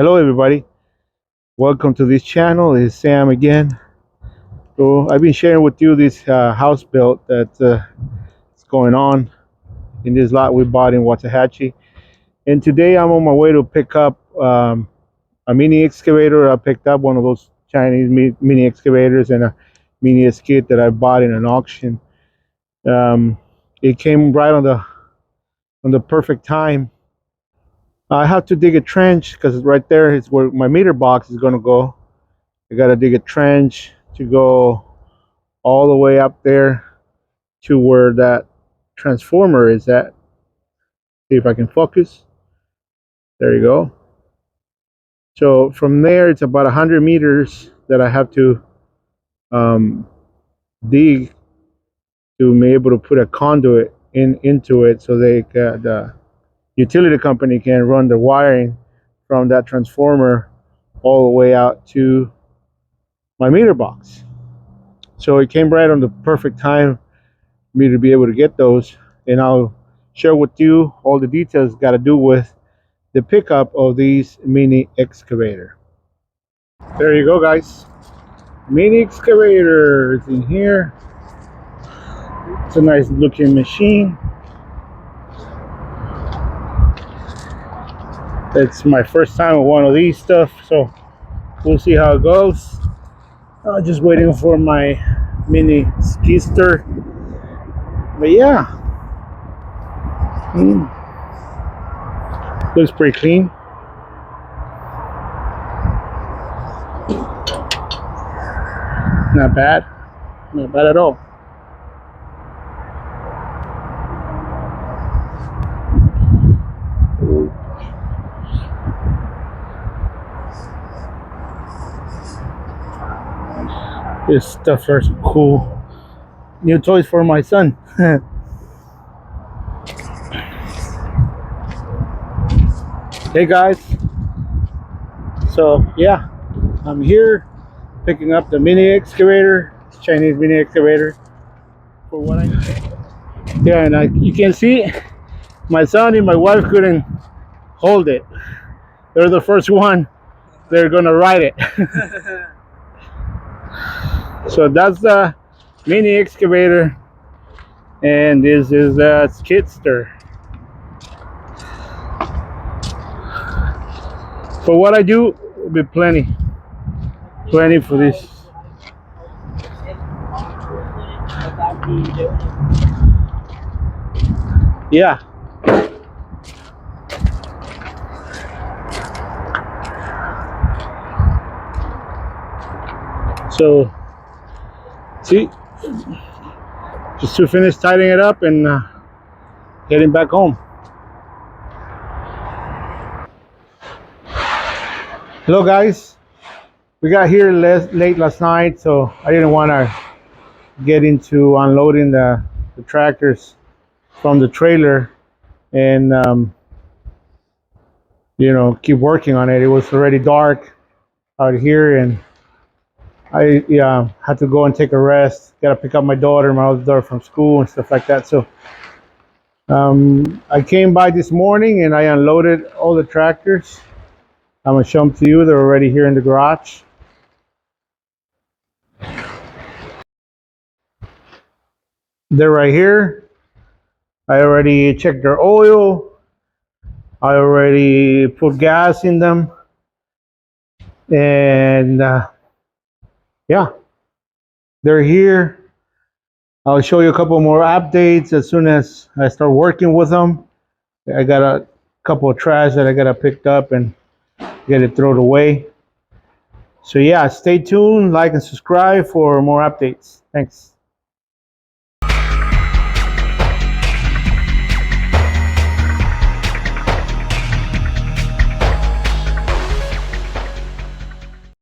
Hello everybody, welcome to this channel. It's Sam again. So I've been sharing with you this house build that's going on in this lot we bought in Waxahachie. And today I'm on my way to pick up a mini excavator. I picked up one of those Chinese mini excavators and a mini skid that I bought in an auction. It came right on the perfect time. I have to dig a trench because right there is where my meter box is going to go. I got to dig a trench to go all the way up there to where that transformer is at. See if I can focus. There you go. So from there, it's about 100 meters that I have to dig to be able to put a conduit into it, so the utility company can run the wiring from that transformer all the way out to my meter box. So it came right on the perfect time for me to be able to get those, and I'll share with you all the details got to do with the pickup of these mini excavator. There you go, guys. Mini excavator is in here. It's a nice looking machine. It's my first time with one of these stuff, so we'll see how it goes. Just waiting for my mini skister. But yeah, looks pretty clean. Not bad. Not bad at all. This stuff is cool. New toys for my son. Hey guys. So yeah, I'm here picking up the mini excavator, Chinese mini excavator. For what I need. Yeah, and you can see my son and my wife couldn't hold it. They're the first one. They're gonna ride it. So that's the mini excavator, and this is the skidster. For what I do, will be plenty for this. Yeah. So, see, just to finish tidying it up and heading back home. Hello guys, we got here late last night, so I didn't want to get into unloading the tractors from the trailer and keep working on it. It was already dark out here, and I had to go and take a rest. Got to pick up my other daughter from school and stuff like that. So I came by this morning and I unloaded all the tractors. I'm gonna show them to you. They're already here in the garage. They're right here. I already checked their oil. I already put gas in them. And yeah, they're here. I'll show you a couple more updates as soon as I start working with them. I got a couple of trash that I gotta pick up and get it thrown away. So yeah, stay tuned, like and subscribe for more updates. Thanks.